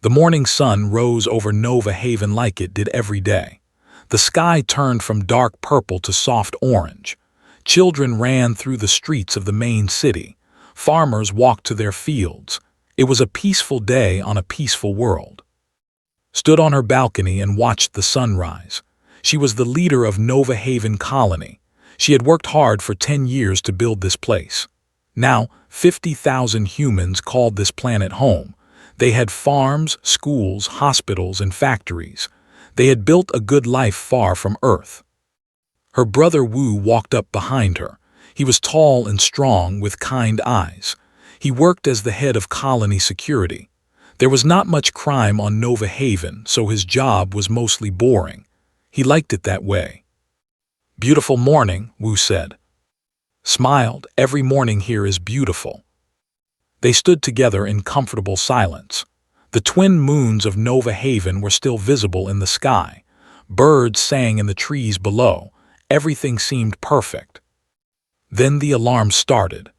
The morning sun rose over Nova Haven like it did every day. The sky turned from dark purple to soft orange. Children ran through the streets of the main city. Farmers walked to their fields. It was a peaceful day on a peaceful world. Stood on her balcony and watched the sunrise. She was the leader of Nova Haven Colony. She had worked hard for 10 years to build this place. Now, 50,000 humans called this planet home. They had farms, schools, hospitals, and factories. They had built a good life far from Earth. Her brother Wu walked up behind her. He was tall and strong with kind eyes. He worked as the head of colony security. There was not much crime on Nova Haven, so his job was mostly boring. He liked it that way. "Beautiful morning," Wu said. Smiled, "Every morning here is beautiful." They stood together in comfortable silence. The twin moons of Nova Haven were still visible in the sky. Birds sang in the trees below. Everything seemed perfect. Then the alarm started.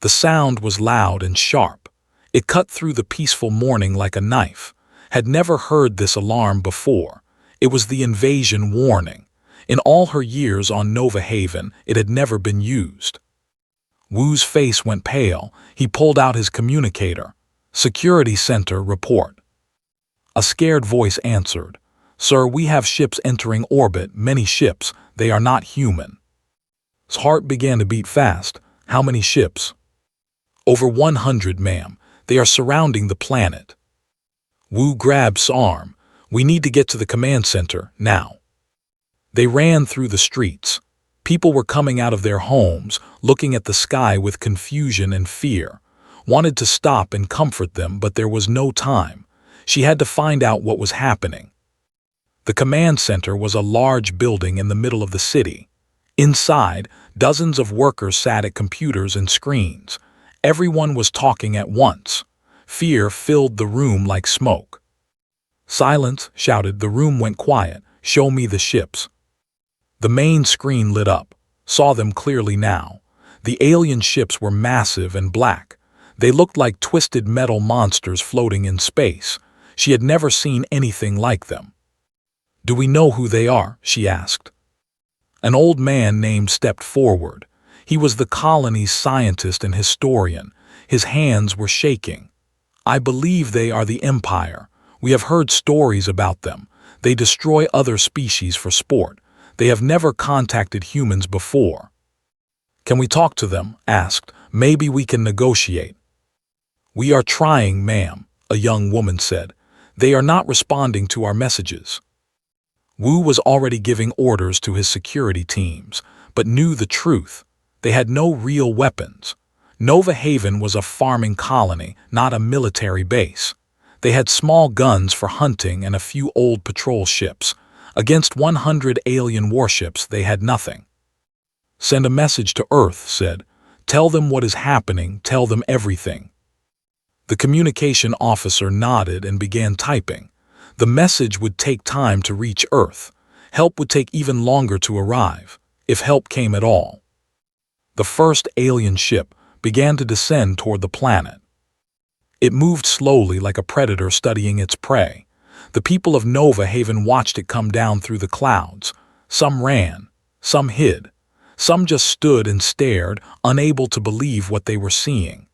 The sound was loud and sharp. It cut through the peaceful morning like a knife. Had never heard this alarm before. It was the invasion warning. In all her years on Nova Haven, it had never been used. Wu's face went pale. He pulled out his communicator. "Security Center, report." A scared voice answered. "Sir, we have ships entering orbit, many ships. They are not human." His heart began to beat fast. "How many ships?" "Over 100, ma'am. They are surrounding the planet." Wu grabbed his arm. "We need to get to the command center, now." They ran through the streets. People were coming out of their homes, looking at the sky with confusion and fear. Wanted to stop and comfort them, but there was no time. She had to find out what was happening. The command center was a large building in the middle of the city. Inside, dozens of workers sat at computers and screens. Everyone was talking at once. Fear filled the room like smoke. "Silence," shouted. The room went quiet. "Show me the ships." The main screen lit up. Saw them clearly now. The alien ships were massive and black. They looked like twisted metal monsters floating in space. She had never seen anything like them. "Do we know who they are?" she asked. An old man named stepped forward. He was the colony's scientist and historian. His hands were shaking. "I believe they are the Empire. We have heard stories about them. They destroy other species for sport. They have never contacted humans before." "Can we talk to them?" asked. "Maybe we can negotiate." "We are trying, ma'am," a young woman said. "They are not responding to our messages." Wu was already giving orders to his security teams, but knew the truth. They had no real weapons. Nova Haven was a farming colony, not a military base. They had small guns for hunting and a few old patrol ships. Against 100 alien warships, they had nothing. "Send a message to Earth," said. "Tell them what is happening, tell them everything." The communication officer nodded and began typing. The message would take time to reach Earth. Help would take even longer to arrive, if help came at all. The first alien ship began to descend toward the planet. It moved slowly like a predator studying its prey. The people of Nova Haven watched it come down through the clouds. Some ran, some hid, some just stood and stared, unable to believe what they were seeing.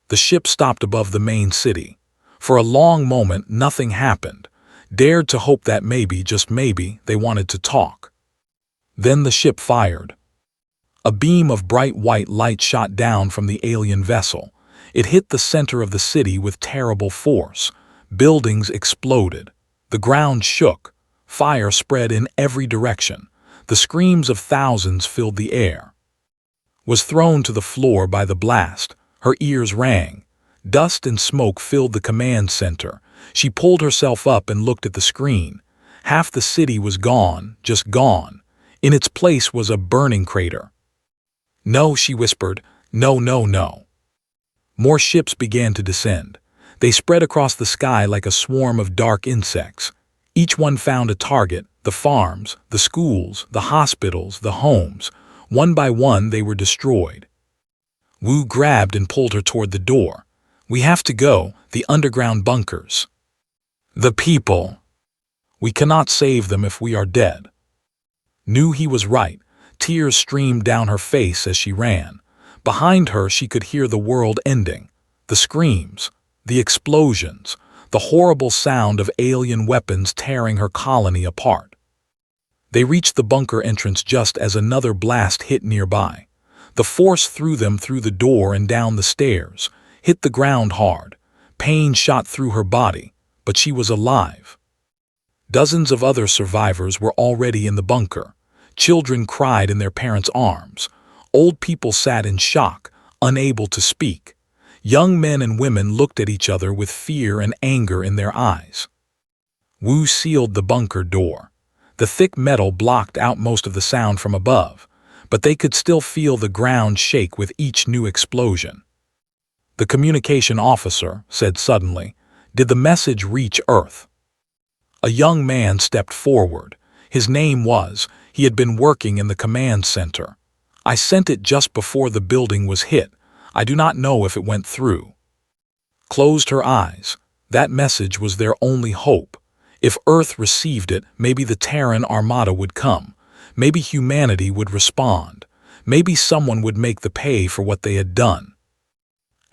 The ship stopped above the main city. For a long moment, nothing happened. Dared to hope that maybe, just maybe, they wanted to talk. Then the ship fired. A beam of bright white light shot down from the alien vessel. It hit the center of the city with terrible force. Buildings exploded. The ground shook. Fire spread in every direction. The screams of thousands filled the air. Was thrown to the floor by the blast. Her ears rang. Dust and smoke filled the command center. She pulled herself up and looked at the screen. Half the city was gone, just gone. In its place was a burning crater. "No," she whispered. "No, no, no." More ships began to descend. They spread across the sky like a swarm of dark insects. Each one found a target: the farms, the schools, the hospitals, the homes. One by one they were destroyed. Wu grabbed and pulled her toward the door. We have to go, the underground bunkers. The people. We cannot save them if we are dead. Knew he was right. Tears streamed down her face as she ran. Behind her she could hear the world ending. The screams, the explosions, the horrible sound of alien weapons tearing her colony apart. They reached the bunker entrance just as another blast hit nearby. The force threw them through the door and down the stairs, hit the ground hard. Pain shot through her body, but she was alive. Dozens of other survivors were already in the bunker. Children cried in their parents' arms. Old people sat in shock, unable to speak. Young men and women looked at each other with fear and anger in their eyes. Wu sealed the bunker door. The thick metal blocked out most of the sound from above, but they could still feel the ground shake with each new explosion. The communication officer said suddenly, "Did the message reach Earth?" A young man stepped forward. His name was, he had been working in the command center. "I sent it just before the building was hit. I do not know if it went through." Closed her eyes. That message was their only hope. If Earth received it, maybe the Terran Armada would come. Maybe humanity would respond. Maybe someone would make the pay for what they had done.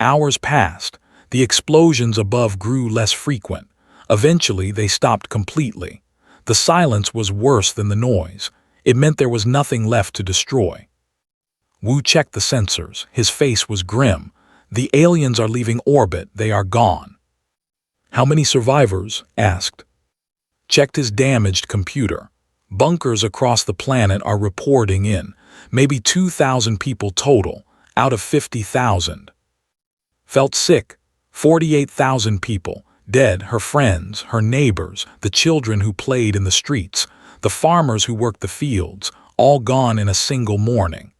Hours passed. The explosions above grew less frequent. Eventually, they stopped completely. The silence was worse than the noise. It meant there was nothing left to destroy. Wu checked the sensors. His face was grim. "The aliens are leaving orbit. They are gone." "How many survivors?" asked. Checked his damaged computer. Bunkers across the planet are reporting in. Maybe 2,000 people total, out of 50,000. Felt sick. 48,000 people. Dead, her friends, her neighbors, the children who played in the streets, the farmers who worked the fields, all gone in a single morning.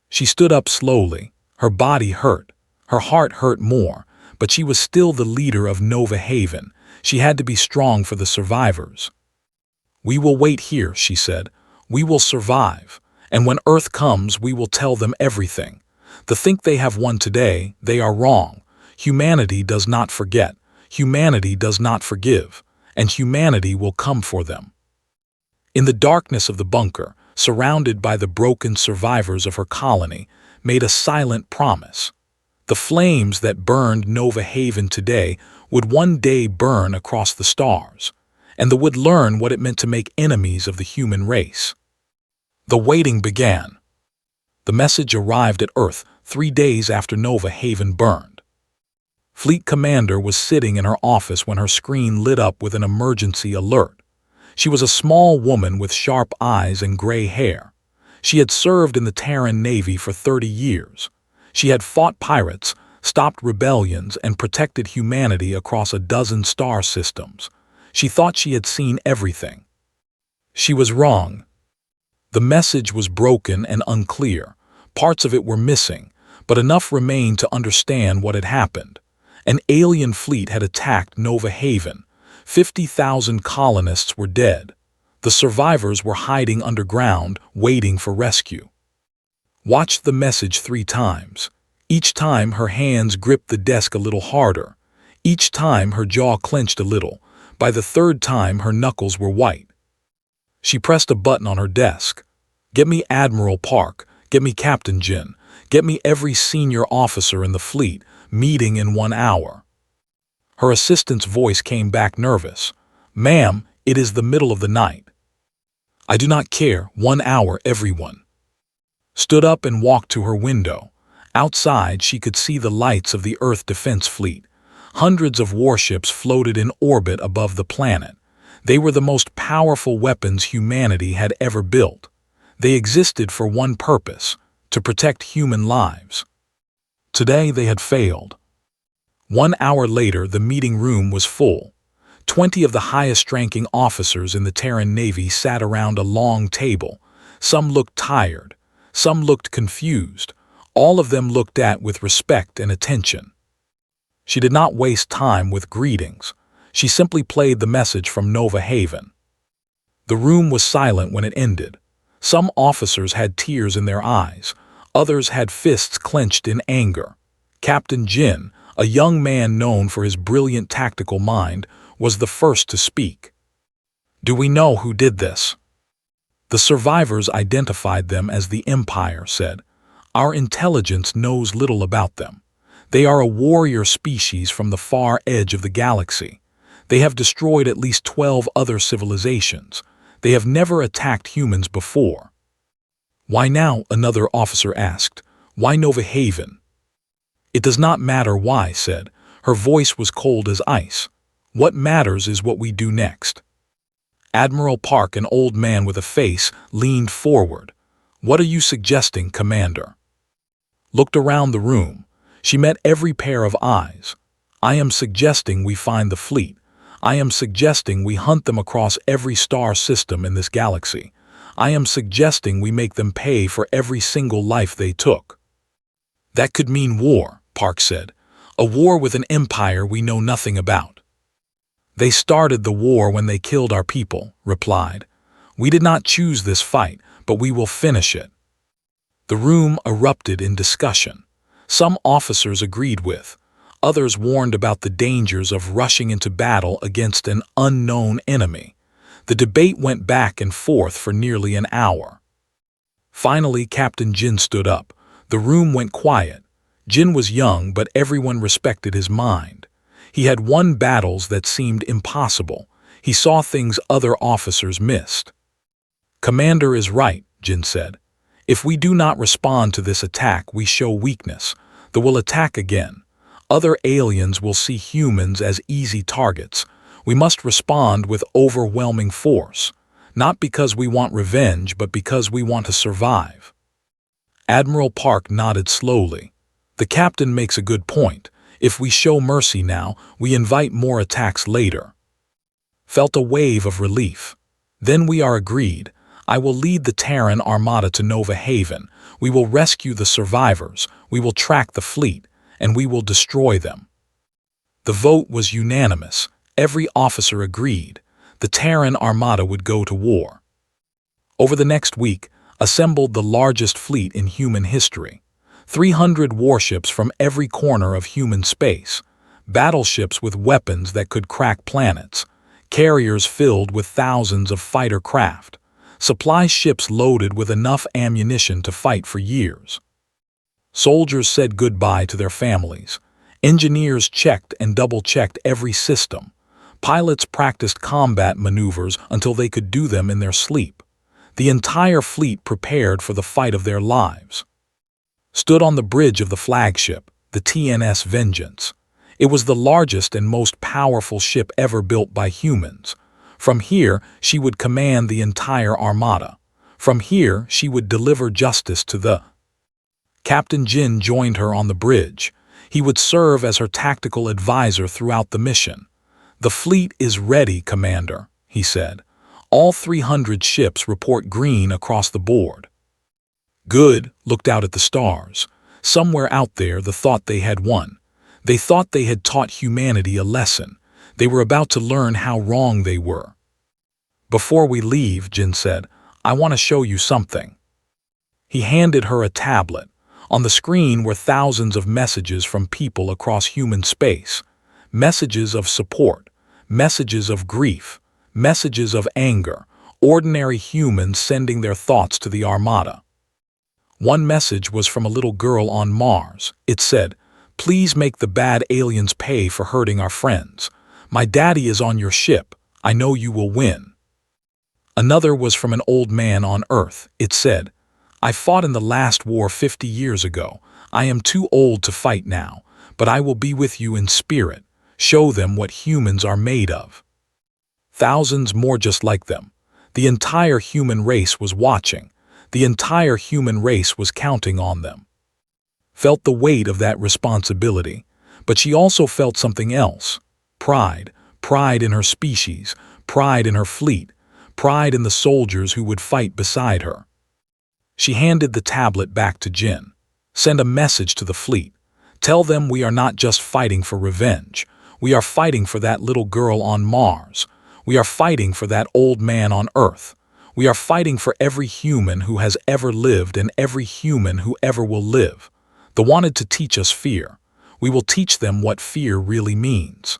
She stood up slowly. Her body hurt. Her heart hurt more, but she was still the leader of Nova Haven. She had to be strong for the survivors. "We will wait here," she said. "We will survive. And when Earth comes, we will tell them everything. They think they have won today. They are wrong. Humanity does not forget. Humanity does not forgive. And humanity will come for them." In the darkness of the bunker, surrounded by the broken survivors of her colony, made a silent promise. The flames that burned Nova Haven today would one day burn across the stars, and they would learn what it meant to make enemies of the human race. The waiting began. The message arrived at Earth 3 days after Nova Haven burned. Fleet Commander was sitting in her office when her screen lit up with an emergency alert. She was a small woman with sharp eyes and gray hair. She had served in the Terran Navy for 30 years. She had fought pirates, stopped rebellions, and protected humanity across a dozen star systems. She thought she had seen everything. She was wrong. The message was broken and unclear. Parts of it were missing, but enough remained to understand what had happened. An alien fleet had attacked Nova Haven. 50,000 colonists were dead. The survivors were hiding underground, waiting for rescue. Watched the message 3 times. Each time her hands gripped the desk a little harder. Each time her jaw clenched a little. By the 3rd time her knuckles were white. She pressed a button on her desk. "Get me Admiral Park. Get me Captain Jin. Get me every senior officer in the fleet. Meeting in 1 hour." Her assistant's voice came back nervous. "Ma'am, it is the middle of the night." "I do not care. 1 hour, everyone." Stood up and walked to her window. Outside, she could see the lights of the Earth Defense Fleet. Hundreds of warships floated in orbit above the planet. They were the most powerful weapons humanity had ever built. They existed for one purpose: to protect human lives. Today they had failed. 1 hour later, the meeting room was full. 20 of the highest-ranking officers in the Terran Navy sat around a long table. Some looked tired. Some looked confused. All of them looked at with respect and attention. She did not waste time with greetings. She simply played the message from Nova Haven. The room was silent when it ended. Some officers had tears in their eyes. Others had fists clenched in anger. Captain Jin, A young man known for his brilliant tactical mind was the first to speak. "Do we know who did this?" The survivors identified them as the Empire said. "Our intelligence knows little about them. They are a warrior species from the far edge of the galaxy. They have destroyed at least 12 other civilizations. They have never attacked humans before." "Why now?" another officer asked. "Why Nova Haven?" "It does not matter why," said. Her voice was cold as ice. "What matters is what we do next." Admiral Park, an old man with a face, leaned forward. "What are you suggesting, Commander?" Looked around the room. She met every pair of eyes. "I am suggesting we find the fleet. I am suggesting we hunt them across every star system in this galaxy. I am suggesting we make them pay for every single life they took." "That could mean war," Park said. "A war with an empire we know nothing about." "They started the war when they killed our people," replied. "We did not choose this fight, but we will finish it." The room erupted in discussion. Some officers agreed with. Others warned about the dangers of rushing into battle against an unknown enemy. The debate went back and forth for nearly an hour. Finally, Captain Jin stood up. The room went quiet. Jin was young, but everyone respected his mind. He had won battles that seemed impossible. He saw things other officers missed. "Commander is right," Jin said. "If we do not respond to this attack, we show weakness. They will attack again. Other aliens will see humans as easy targets. We must respond with overwhelming force, not because we want revenge, but because we want to survive." Admiral Park nodded slowly. "The captain makes a good point. If we show mercy now, we invite more attacks later." Felt a wave of relief. "Then we are agreed. I will lead the Terran Armada to Nova Haven. We will rescue the survivors. We will track the fleet. And we will destroy them." The vote was unanimous. Every officer agreed. The Terran Armada would go to war. Over the next week, assembled the largest fleet in human history. 300 warships from every corner of human space. Battleships with weapons that could crack planets. Carriers filled with thousands of fighter craft. Supply ships loaded with enough ammunition to fight for years. Soldiers said goodbye to their families. Engineers checked and double-checked every system. Pilots practiced combat maneuvers until they could do them in their sleep. The entire fleet prepared for the fight of their lives. Stood on the bridge of the flagship, the TNS Vengeance. It was the largest and most powerful ship ever built by humans. From here, she would command the entire armada. From here, she would deliver justice to the... Captain Jin joined her on the bridge. He would serve as her tactical advisor throughout the mission. "The fleet is ready, Commander," he said. "All 300 ships report green across the board." Good looked out at the stars. Somewhere out there, the thought they had won. They thought they had taught humanity a lesson. They were about to learn how wrong they were. "Before we leave," Jin said, "I want to show you something." He handed her a tablet. On the screen were thousands of messages from people across human space. Messages of support, messages of grief, messages of anger, ordinary humans sending their thoughts to the Armada. One message was from a little girl on Mars. It said, "Please make the bad aliens pay for hurting our friends. My daddy is on your ship. I know you will win." Another was from an old man on Earth. It said, "I fought in the last war 50 years ago. I am too old to fight now, but I will be with you in spirit. Show them what humans are made of." Thousands more just like them. The entire human race was watching. The entire human race was counting on them. Felt the weight of that responsibility, but she also felt something else. Pride. Pride in her species. Pride in her fleet. Pride in the soldiers who would fight beside her. She handed the tablet back to Jin. "Send a message to the fleet. Tell them we are not just fighting for revenge. We are fighting for that little girl on Mars. We are fighting for that old man on Earth. We are fighting for every human who has ever lived and every human who ever will live. They wanted to teach us fear. We will teach them what fear really means."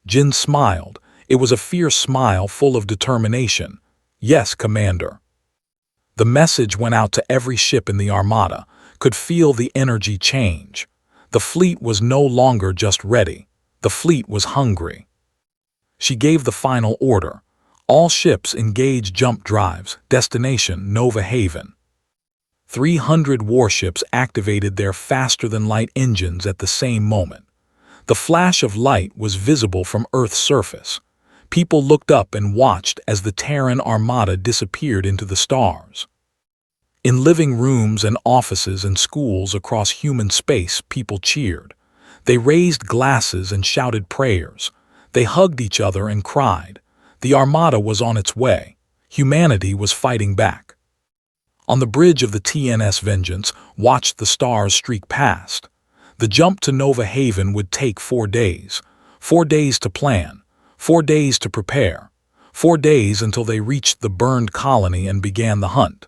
Jin smiled. It was a fierce smile full of determination. "Yes, Commander." The message went out to every ship in the Armada, could feel the energy change. The fleet was no longer just ready. The fleet was hungry. She gave the final order. All ships engage jump drives, destination Nova Haven. 300 warships activated their faster-than-light engines at the same moment. The flash of light was visible from Earth's surface. People looked up and watched as the Terran Armada disappeared into the stars. In living rooms and offices and schools across human space, people cheered. They raised glasses and shouted prayers. They hugged each other and cried. The Armada was on its way. Humanity was fighting back. On the bridge of the TNS Vengeance, watched the stars streak past. The jump to Nova Haven would take 4 days. 4 days to plan. 4 days to prepare. 4 days until they reached the burned colony and began the hunt.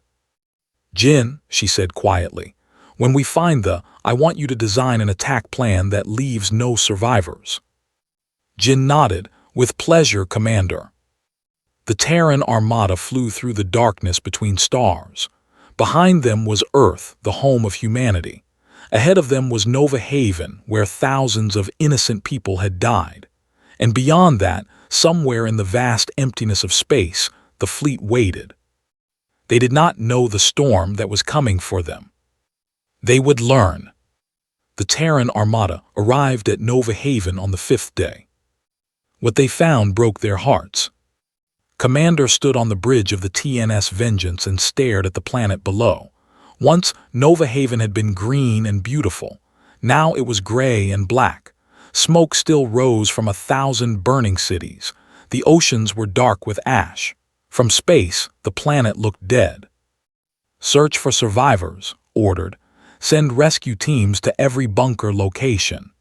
"Jin," she said quietly, "when we find I want you to design an attack plan that leaves no survivors." Jin nodded. "With pleasure, Commander." The Terran Armada flew through the darkness between stars. Behind them was Earth, the home of humanity. Ahead of them was Nova Haven, where thousands of innocent people had died. And beyond that, somewhere in the vast emptiness of space, the fleet waited. They did not know the storm that was coming for them. They would learn. The Terran Armada arrived at Nova Haven on the 5th day. What they found broke their hearts. Commander stood on the bridge of the TNS Vengeance and stared at the planet below. Once, Nova Haven had been green and beautiful. Now it was gray and black. Smoke still rose from 1,000 burning cities. The oceans were dark with ash. From space, the planet looked dead. "Search for survivors," ordered. "Send rescue teams to every bunker location."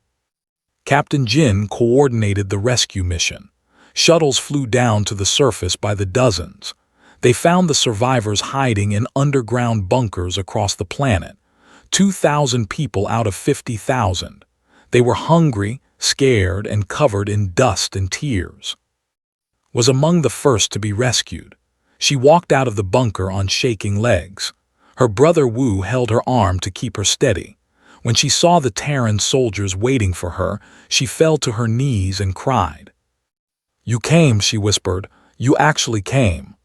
Captain Jin coordinated the rescue mission. Shuttles flew down to the surface by the dozens. They found the survivors hiding in underground bunkers across the planet. 2,000 people out of 50,000. They were hungry, scared, and covered in dust and tears. Was among the first to be rescued. She walked out of the bunker on shaking legs. Her brother Wu held her arm to keep her steady. When she saw the Terran soldiers waiting for her, she fell to her knees and cried. "You came," she whispered. "You actually came."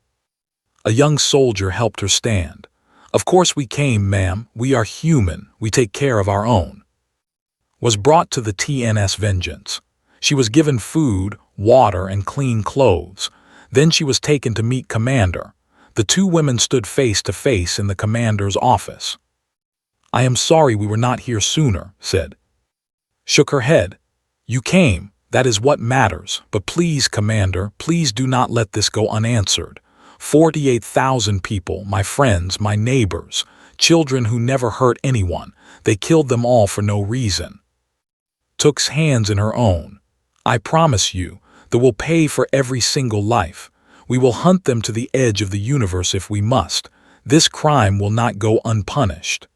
A young soldier helped her stand. "Of course we came, ma'am. We are human. We take care of our own." Was brought to the TNS Vengeance. She was given food, water, and clean clothes. Then she was taken to meet Commander. The two women stood face to face in the Commander's office. "I am sorry we were not here sooner," said. Shook her head. "You came. That is what matters. But please, Commander, please do not let this go unanswered. 48,000 people, my friends, my neighbors, children who never hurt anyone. They killed them all for no reason." Took's hands in her own. "I promise you that we'll pay for every single life. We will hunt them to the edge of the universe if we must. This crime will not go unpunished."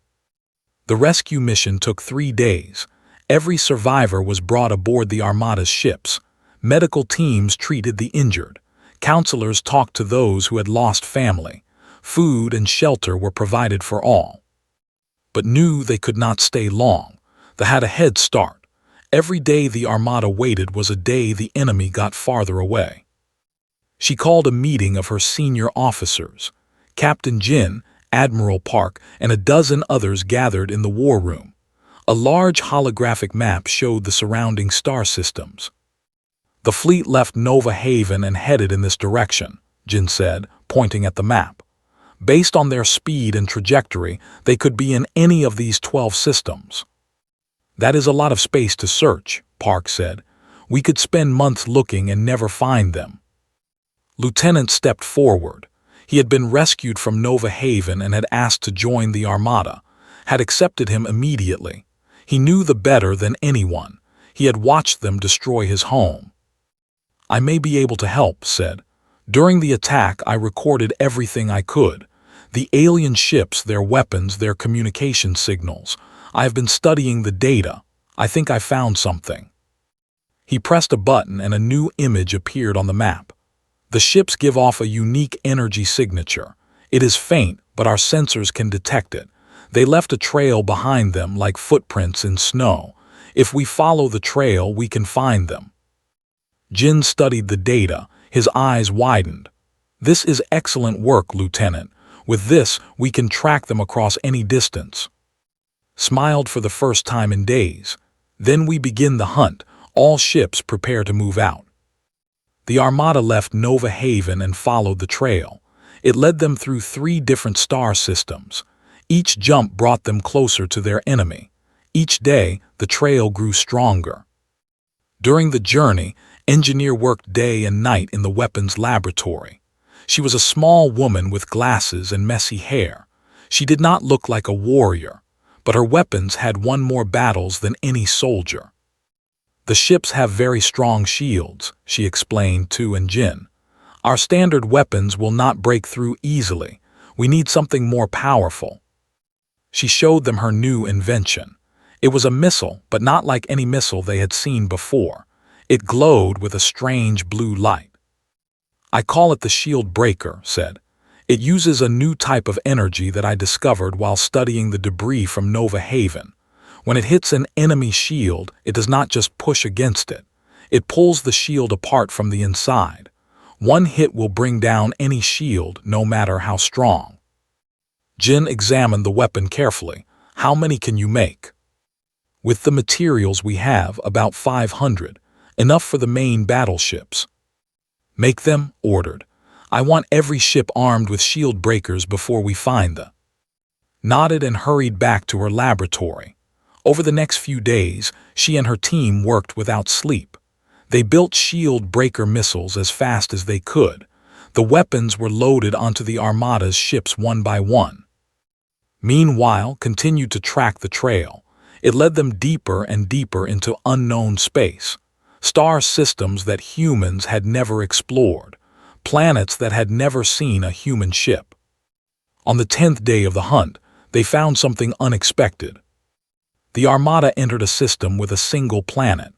The rescue mission took 3 days. Every survivor was brought aboard the Armada's ships. Medical teams treated the injured. Counselors talked to those who had lost family. Food and shelter were provided for all. But knew they could not stay long. They had a head start. Every day the Armada waited was a day the enemy got farther away. She called a meeting of her senior officers. Captain Jin, Admiral Park, and a dozen others gathered in the war room. A large holographic map showed the surrounding star systems. "The fleet left Nova Haven and headed in this direction," Jin said, pointing at the map. "Based on their speed and trajectory, they could be in any of these 12 systems." "That is a lot of space to search," Park said. "We could spend months looking and never find them." Lieutenant stepped forward. He had been rescued from Nova Haven and had asked to join the Armada, had accepted him immediately. He knew the better than anyone. He had watched them destroy his home. "I may be able to help," said. "During the attack, I recorded everything I could. The alien ships, their weapons, their communication signals. I have been studying the data. I think I found something." He pressed a button and a new image appeared on the map. The ships give off a unique energy signature. It is faint, but our sensors can detect it. They left a trail behind them like footprints in snow. If we follow the trail, we can find them. Jin studied the data, his eyes widened. "This is excellent work, Lieutenant. With this, we can track them across any distance." Smiled for the first time in days. "Then we begin the hunt. All ships prepare to move out." The Armada left Nova Haven and followed the trail. It led them through 3 different star systems. Each jump brought them closer to their enemy. Each day, the trail grew stronger. During the journey, Engineer worked day and night in the weapons laboratory. She was a small woman with glasses and messy hair. She did not look like a warrior, but her weapons had won more battles than any soldier. "The ships have very strong shields," she explained to Jin. "Our standard weapons will not break through easily. We need something more powerful." She showed them her new invention. It was a missile, but not like any missile they had seen before. It glowed with a strange blue light. "I call it the shield breaker," said. "It uses a new type of energy that I discovered while studying the debris from Nova Haven. When it hits an enemy shield, it does not just push against it. It pulls the shield apart from the inside. One hit will bring down any shield, no matter how strong." Jin examined the weapon carefully. "How many can you make?" "With the materials we have, about 500. Enough for the main battleships." "Make them," ordered. "I want every ship armed with shield breakers before we find them." Nodded and hurried back to her laboratory. Over the next few days, she and her team worked without sleep. They built shield breaker missiles as fast as they could. The weapons were loaded onto the Armada's ships one by one. Meanwhile, continued to track the trail. It led them deeper and deeper into unknown space. Star systems that humans had never explored. Planets that had never seen a human ship. On the 10th day of the hunt, they found something unexpected. The Armada entered a system with a single planet.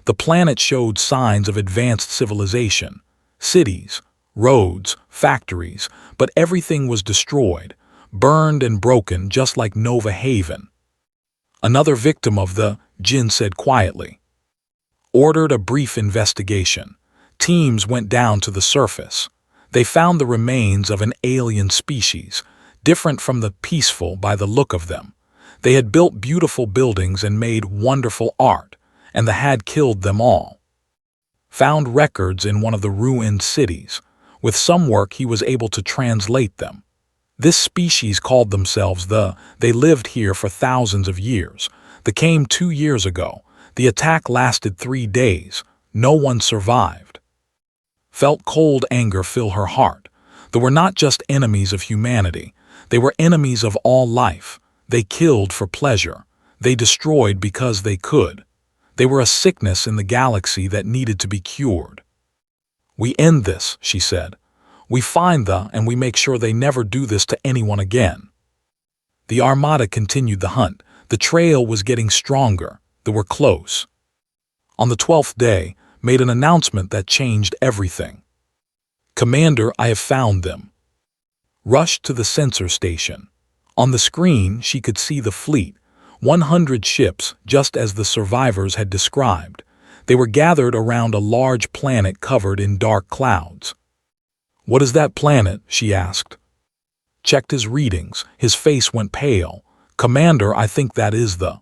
The planet showed signs of advanced civilization. Cities, roads, factories, but everything was destroyed, burned and broken just like Nova Haven. "Another victim of the," Jin said quietly. Ordered a brief investigation. Teams went down to the surface. They found the remains of an alien species, different from the peaceful by the look of them. They had built beautiful buildings and made wonderful art, and the had killed them all. Found records in one of the ruined cities. With some work he was able to translate them. This species called themselves they lived here for thousands of years. They came 2 years ago. The attack lasted 3 days. No one survived. Felt cold anger fill her heart. They were not just enemies of humanity. They were enemies of all life. They killed for pleasure. They destroyed because they could. They were a sickness in the galaxy that needed to be cured. "We end this," she said. "We find and we make sure they never do this to anyone again." The Armada continued the hunt. The trail was getting stronger. They were close. On the 12th day, made an announcement that changed everything. "Commander, I have found them." Rushed to the sensor station. On the screen, she could see the fleet, 100 ships, just as the survivors had described. They were gathered around a large planet covered in dark clouds. "What is that planet?" she asked. Checked his readings. His face went pale. "Commander, I think that is the..."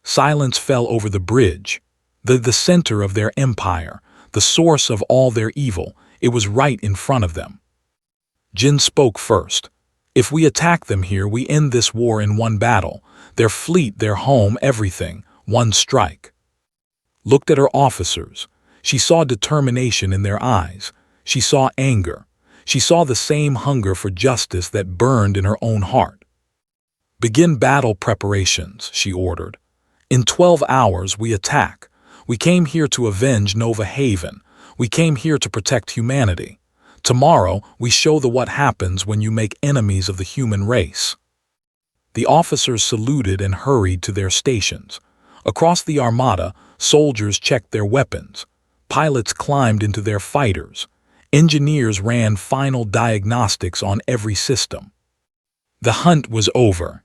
Silence fell over the bridge. The center of their empire, the source of all their evil, it was right in front of them. Jin spoke first. "If we attack them here, we end this war in one battle. Their fleet, their home, everything, one strike." Looked at her officers. She saw determination in their eyes. She saw anger. She saw the same hunger for justice that burned in her own heart. "Begin battle preparations," she ordered. "In 12 hours we attack. We came here to avenge Nova Haven. We came here to protect humanity. Tomorrow we show what happens when you make enemies of the human race." The officers saluted and hurried to their stations. Across the Armada, soldiers checked their weapons. Pilots climbed into their fighters. Engineers ran final diagnostics on every system. The hunt was over.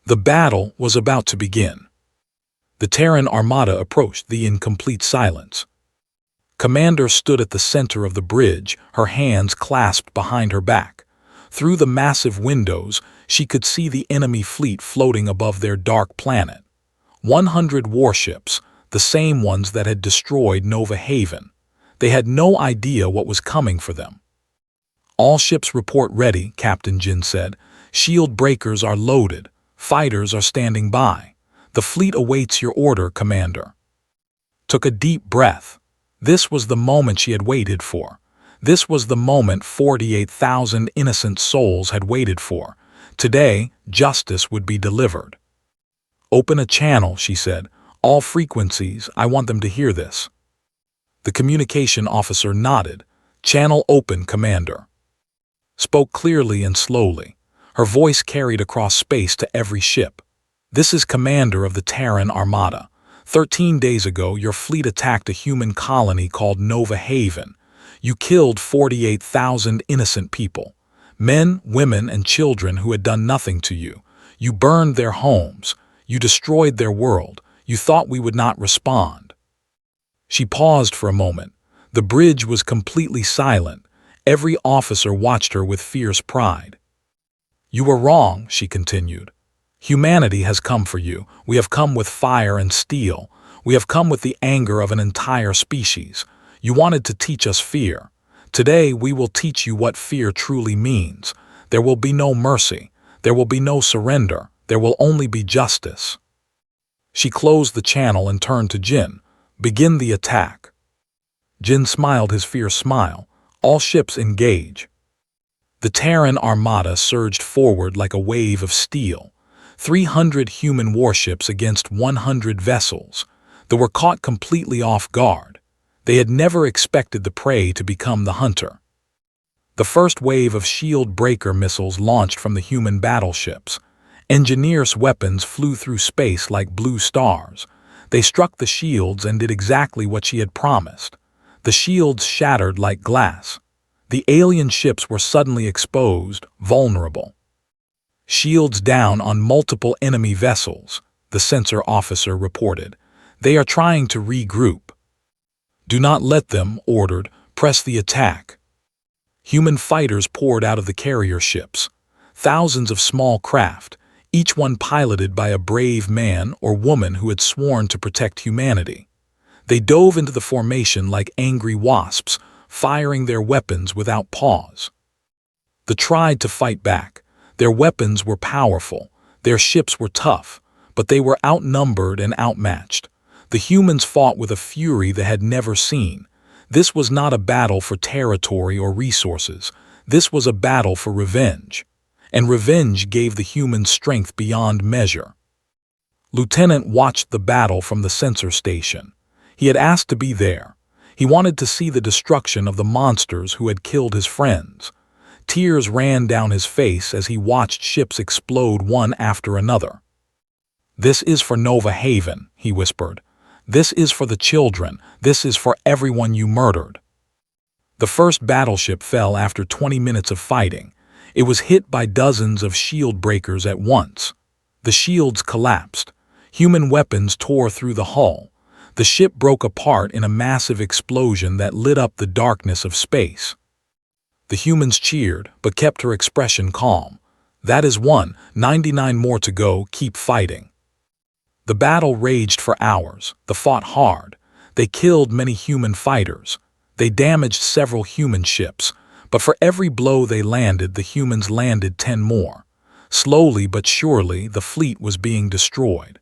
The battle was about to begin. The Terran Armada approached in complete silence. Commander stood at the center of the bridge, her hands clasped behind her back. Through the massive windows, she could see the enemy fleet floating above their dark planet. 100 warships, the same ones that had destroyed Nova Haven. They had no idea what was coming for them. "All ships report ready," Captain Jin said. "Shield breakers are loaded. Fighters are standing by. The fleet awaits your order, Commander." Took a deep breath. This was the moment she had waited for. This was the moment 48,000 innocent souls had waited for. Today, justice would be delivered. "Open a channel," she said. "All frequencies, I want them to hear this." The communication officer nodded. "Channel open, Commander." Spoke clearly and slowly. Her voice carried across space to every ship. "This is Commander of the Terran Armada. 13 days ago, your fleet attacked a human colony called Nova Haven. You killed 48,000 innocent people. Men, women, and children who had done nothing to you. You burned their homes. You destroyed their world. You thought we would not respond." She paused for a moment. The bridge was completely silent. Every officer watched her with fierce pride. "You were wrong," she continued. "Humanity has come for you. We have come with fire and steel. We have come with the anger of an entire species. You wanted to teach us fear. Today we will teach you what fear truly means. There will be no mercy. There will be no surrender. There will only be justice." She closed the channel and turned to Jin. "Begin the attack." Jin smiled his fierce smile. "All ships engage." The Terran Armada surged forward like a wave of steel. 300 human warships against 100 vessels. They were caught completely off guard. They had never expected the prey to become the hunter. The first wave of shield breaker missiles launched from the human battleships. Engineers' weapons flew through space like blue stars. They struck the shields and did exactly what she had promised. The shields shattered like glass. The alien ships were suddenly exposed, vulnerable. "Shields down on multiple enemy vessels," the sensor officer reported. "They are trying to regroup." "Do not let them," ordered. "Press the attack." Human fighters poured out of the carrier ships. Thousands of small craft, each one piloted by a brave man or woman who had sworn to protect humanity. They dove into the formation like angry wasps, firing their weapons without pause. They tried to fight back. Their weapons were powerful, their ships were tough, but they were outnumbered and outmatched. The humans fought with a fury they had never seen. This was not a battle for territory or resources. This was a battle for revenge. And revenge gave the humans strength beyond measure. Lieutenant watched the battle from the sensor station. He had asked to be there. He wanted to see the destruction of the monsters who had killed his friends. Tears ran down his face as he watched ships explode one after another. "This is for Nova Haven," he whispered. "This is for the children. This is for everyone you murdered." The first battleship fell after 20 minutes of fighting. It was hit by dozens of shield breakers at once. The shields collapsed. Human weapons tore through the hull. The ship broke apart in a massive explosion that lit up the darkness of space. The humans cheered, but kept her expression calm. "That is one, 99 more to go, keep fighting." The battle raged for hours. They fought hard. They killed many human fighters. They damaged several human ships. But for every blow they landed, the humans landed 10 more. Slowly but surely, the fleet was being destroyed.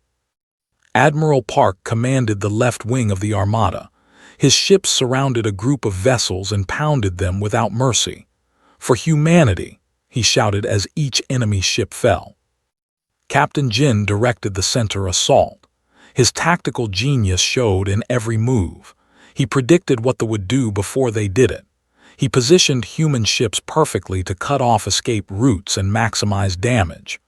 Admiral Park commanded the left wing of the Armada. His ships surrounded a group of vessels and pounded them without mercy. "For humanity," he shouted as each enemy ship fell. Captain Jin directed the center assault. His tactical genius showed in every move. He predicted what they would do before they did it. He positioned human ships perfectly to cut off escape routes and maximize damage.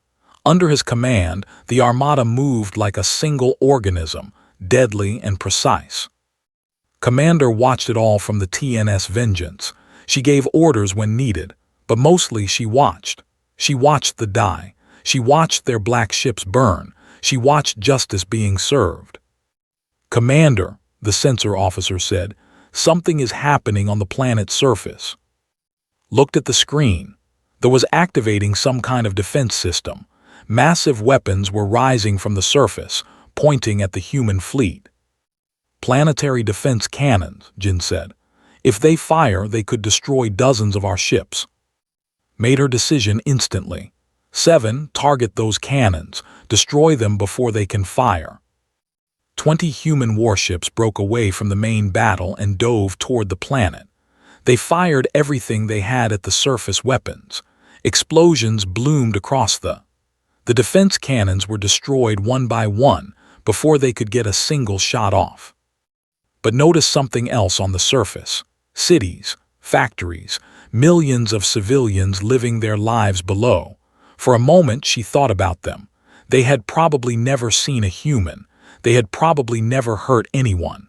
Under his command, the Armada moved like a single organism, deadly and precise. Commander watched it all from the TNS Vengeance. She gave orders when needed, but mostly she watched. She watched the die. She watched their black ships burn. She watched justice being served. "Commander," the sensor officer said, "something is happening on the planet's surface." Looked at the screen. There was activating some kind of defense system. Massive weapons were rising from the surface, pointing at the human fleet. "Planetary defense cannons," Jin said. "If they fire, they could destroy dozens of our ships." Made her decision instantly. 7. Target those cannons. Destroy them before they can fire. 20 human warships broke away from the main battle and dove toward the planet. They fired everything they had at the surface weapons. Explosions bloomed across the defense cannons were destroyed one by one before they could get a single shot off. But notice something else on the surface. Cities, factories, millions of civilians living their lives below. For a moment she thought about them. They had probably never seen a human. They had probably never hurt anyone.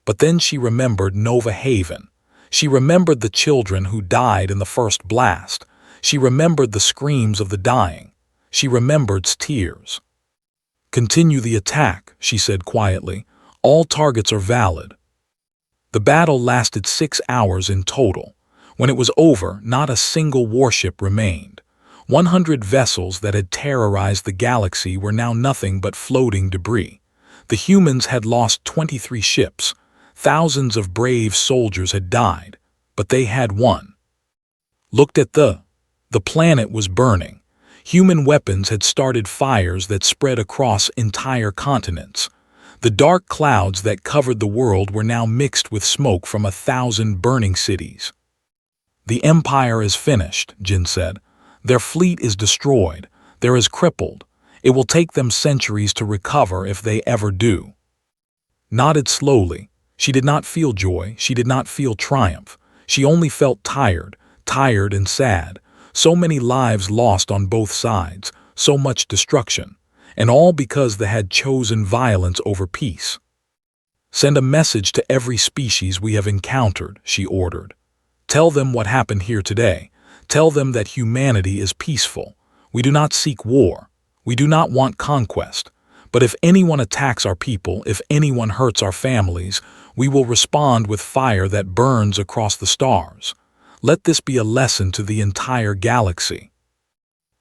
But then she remembered Nova Haven. She remembered the children who died in the first blast. She remembered the screams of the dying. She remembered tears. "Continue the attack," she said quietly. "All targets are valid." The battle lasted 6 hours in total. When it was over, not a single warship remained. 100 vessels that had terrorized the galaxy were now nothing but floating debris. The humans had lost 23 ships. Thousands of brave soldiers had died, but they had won. Looked at the planet was burning. Human weapons had started fires that spread across entire continents. The dark clouds that covered the world were now mixed with smoke from 1,000 burning cities. "The Empire is finished," Jin said. "Their fleet is destroyed. They're as crippled. It will take them centuries to recover if they ever do." Nodded slowly. She did not feel joy. She did not feel triumph. She only felt tired and sad. So many lives lost on both sides, so much destruction, and all because they had chosen violence over peace. "Send a message to every species we have encountered," she ordered. "Tell them what happened here today. Tell them that humanity is peaceful. We do not seek war. We do not want conquest. But if anyone attacks our people, if anyone hurts our families, we will respond with fire that burns across the stars. Let this be a lesson to the entire galaxy."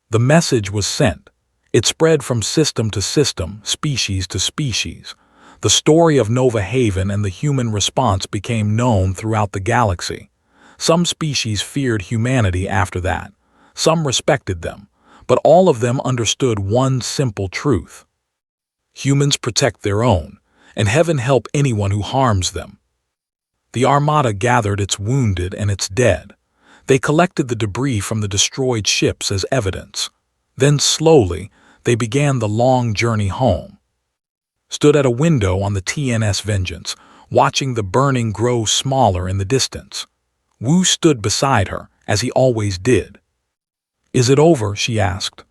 The message was sent. It spread from system to system, species to species. The story of Nova Haven and the human response became known throughout the galaxy. Some species feared humanity after that. Some respected them. But all of them understood one simple truth. Humans protect their own, and heaven help anyone who harms them. The Armada gathered its wounded and its dead. They collected the debris from the destroyed ships as evidence. Then slowly, they began the long journey home. Stood at a window on the TNS Vengeance, watching the burning grow smaller in the distance. Wu stood beside her, as he always did. "Is it over?" she asked.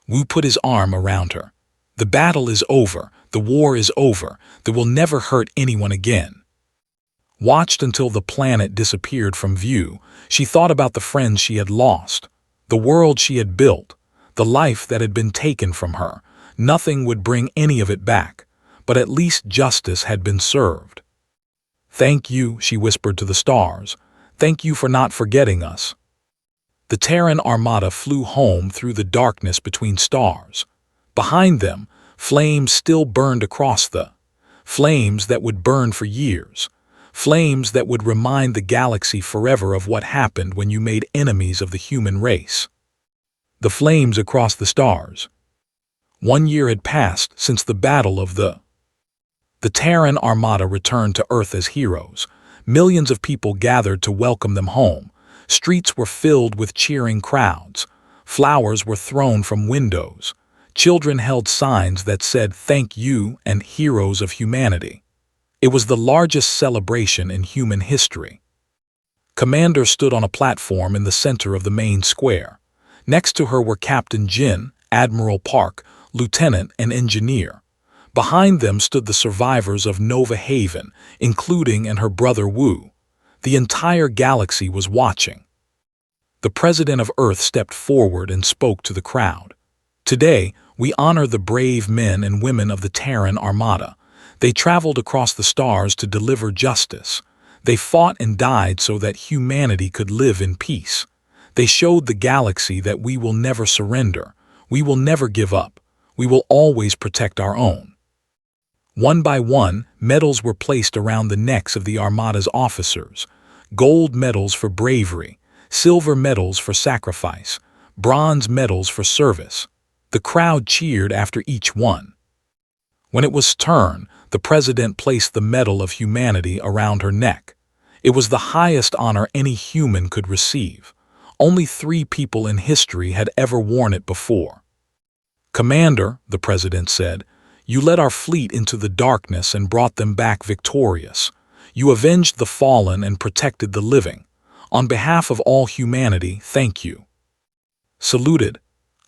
Wu put his arm around her. "The battle is over. The war is over. They will never hurt anyone again." Watched until the planet disappeared from view, she thought about the friends she had lost, the world she had built, the life that had been taken from her. Nothing would bring any of it back, but at least justice had been served. "Thank you," she whispered to the stars. "Thank you for not forgetting us." The Terran Armada flew home through the darkness between stars. Behind them, flames still burned across flames that would burn for years. Flames that would remind the galaxy forever of what happened when you made enemies of the human race. The flames across the stars. 1 year had passed since the battle of the Terran Armada returned to Earth as heroes. Millions of people gathered to welcome them home. Streets were filled with cheering crowds. Flowers were thrown from windows. Children held signs that said "Thank you" and "Heroes of Humanity." It was the largest celebration in human history. Commander stood on a platform in the center of the main square. Next to her were Captain Jin, Admiral Park, lieutenant and engineer. Behind them stood the survivors of Nova Haven, including and her brother Wu. The entire galaxy was watching. The president of Earth stepped forward and spoke to the crowd. Today, we honor the brave men and women of the Terran Armada. They traveled across the stars to deliver justice. They fought and died so that humanity could live in peace. They showed the galaxy that we will never surrender. We will never give up. We will always protect our own. One by one, medals were placed around the necks of the Armada's officers. Gold medals for bravery, silver medals for sacrifice, bronze medals for service. The crowd cheered after each one. When it was turn, the president placed the Medal of Humanity around her neck. It was the highest honor any human could receive. Only 3 people in history had ever worn it before. "Commander," the president said, "you led our fleet into the darkness and brought them back victorious. You avenged the fallen and protected the living. On behalf of all humanity, thank you." Saluted.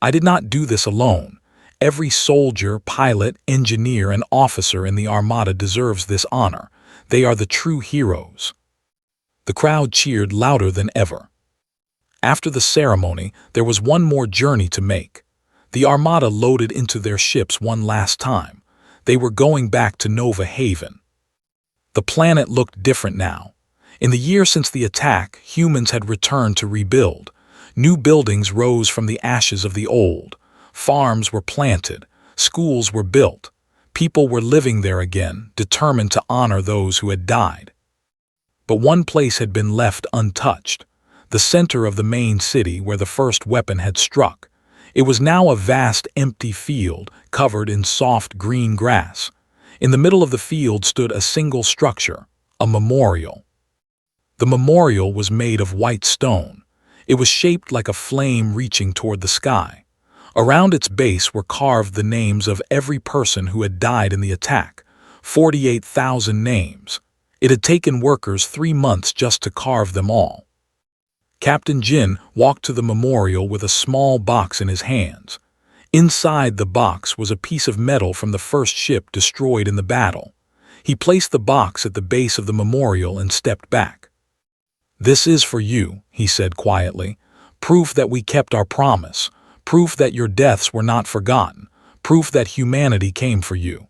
"I did not do this alone. Every soldier, pilot, engineer, and officer in the Armada deserves this honor. They are the true heroes." The crowd cheered louder than ever. After the ceremony, there was one more journey to make. The Armada loaded into their ships one last time. They were going back to Nova Haven. The planet looked different now. In the year since the attack, humans had returned to rebuild. New buildings rose from the ashes of the old. Farms were planted. Schools were built. People were living there again, determined to honor those who had died. But one place had been left untouched. The center of the main city where the first weapon had struck. It was now a vast empty field covered in soft green grass. In the middle of the field stood a single structure, a memorial. The memorial was made of white stone. It was shaped like a flame reaching toward the sky. Around its base were carved the names of every person who had died in the attack, 48,000 names. It had taken workers 3 months just to carve them all. Captain Jin walked to the memorial with a small box in his hands. Inside the box was a piece of metal from the first ship destroyed in the battle. He placed the box at the base of the memorial and stepped back. "This is for you," he said quietly. "Proof that we kept our promise. Proof that your deaths were not forgotten. Proof that humanity came for you."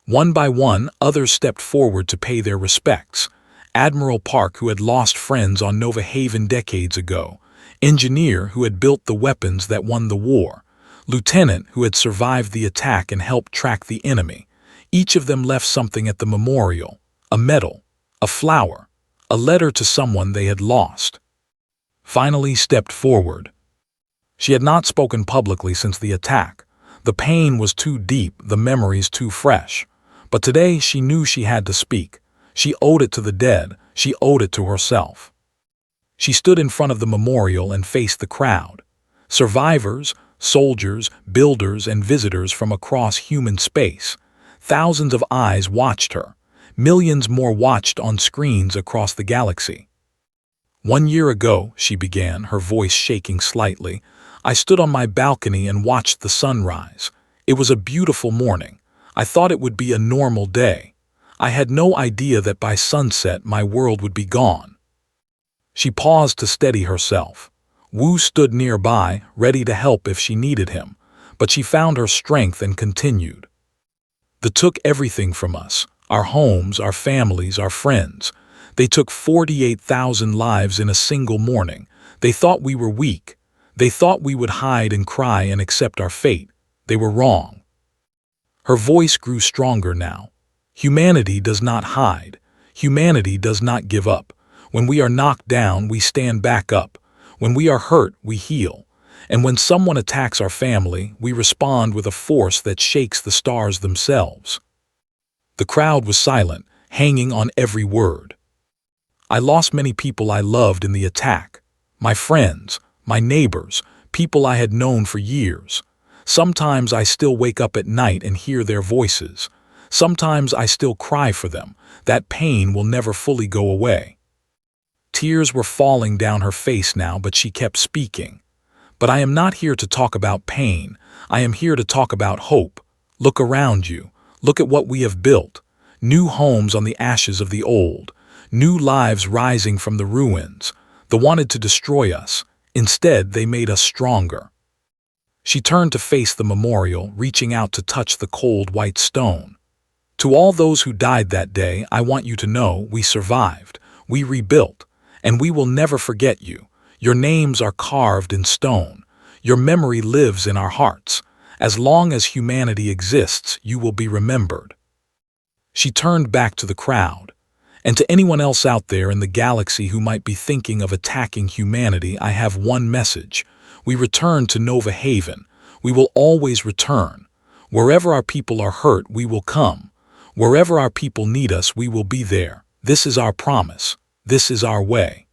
One by one, others stepped forward to pay their respects. Admiral Park, who had lost friends on Nova Haven decades ago. Engineer, who had built the weapons that won the war. Lieutenant, who had survived the attack and helped track the enemy. Each of them left something at the memorial. A medal, a flower, a letter to someone they had lost. Finally stepped forward. She had not spoken publicly since the attack. The pain was too deep, the memories too fresh. But today she knew she had to speak. She owed it to the dead. She owed it to herself. She stood in front of the memorial and faced the crowd. Survivors, soldiers, builders, and visitors from across human space. Thousands of eyes watched her. Millions more watched on screens across the galaxy. "1 year ago," she began, her voice shaking slightly, "I stood on my balcony and watched the sunrise. It was a beautiful morning. I thought it would be a normal day. I had no idea that by sunset my world would be gone." She paused to steady herself. Wu stood nearby, ready to help if she needed him, but she found her strength and continued. "They took everything from us, our homes, our families, our friends. They took 48,000 lives in a single morning. They thought we were weak. They thought we would hide and cry and accept our fate. They were wrong." Her voice grew stronger now. "Humanity does not hide. Humanity does not give up. When we are knocked down, we stand back up. When we are hurt, we heal. And when someone attacks our family, we respond with a force that shakes the stars themselves." The crowd was silent, hanging on every word. "I lost many people I loved in the attack. My friends, my neighbors, people I had known for years. Sometimes I still wake up at night and hear their voices. Sometimes I still cry for them. That pain will never fully go away." Tears were falling down her face now, but she kept speaking. But I am not here to talk about pain. I am here to talk about hope. Look around you. Look at what we have built. New homes on the ashes of the old. New lives rising from the ruins. They wanted to destroy us. Instead, they made us stronger. She turned to face the memorial, reaching out to touch the cold white stone. To all those who died that day, I want you to know we survived, we rebuilt, and we will never forget you. Your names are carved in stone. Your memory lives in our hearts. As long as humanity exists, you will be remembered. She turned back to the crowd. And to anyone else out there in the galaxy who might be thinking of attacking humanity, I have one message. We return to Nova Haven. We will always return. Wherever our people are hurt, we will come. Wherever our people need us, we will be there. This is our promise. This is our way.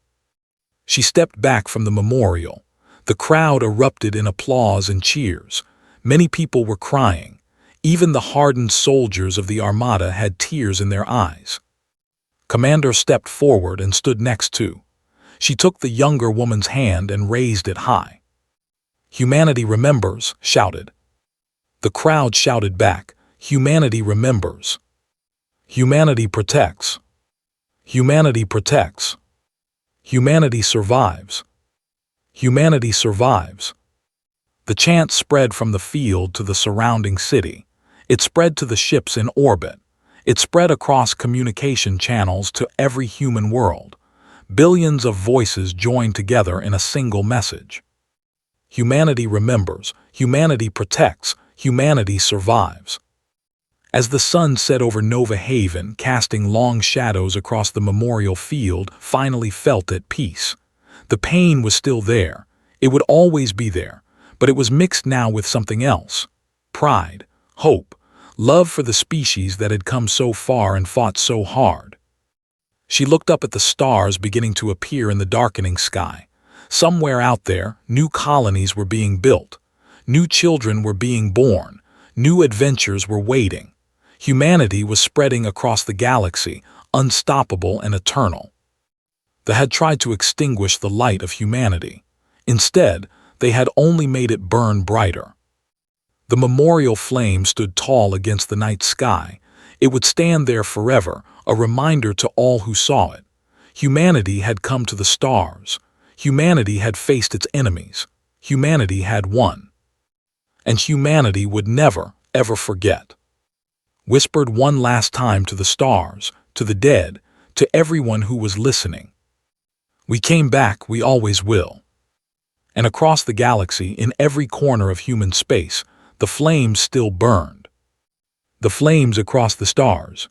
She stepped back from the memorial. The crowd erupted in applause and cheers. Many people were crying. Even the hardened soldiers of the Armada had tears in their eyes. Commander stepped forward and stood next to. She took the younger woman's hand and raised it high. "Humanity remembers," shouted. The crowd shouted back, "Humanity remembers. Humanity protects. Humanity protects. Humanity survives. Humanity survives." The chant spread from the field to the surrounding city. It spread to the ships in orbit. It spread across communication channels to every human world. Billions of voices joined together in a single message. Humanity remembers, humanity protects, humanity survives. As the sun set over Nova Haven, casting long shadows across the memorial field, finally felt at peace. The pain was still there. It would always be there, but it was mixed now with something else. Pride, hope, love for the species that had come so far and fought so hard. She looked up at the stars beginning to appear in the darkening sky. Somewhere out there, new colonies were being built. New children were being born. New adventures were waiting. Humanity was spreading across the galaxy, unstoppable and eternal. They had tried to extinguish the light of humanity. Instead, they had only made it burn brighter. The memorial flame stood tall against the night sky. It would stand there forever, a reminder to all who saw it. Humanity had come to the stars. Humanity had faced its enemies. Humanity had won. And humanity would never, ever forget. Whispered one last time to the stars, to the dead, to everyone who was listening. We came back, we always will. And across the galaxy, in every corner of human space, the flames still burned. The flames across the stars,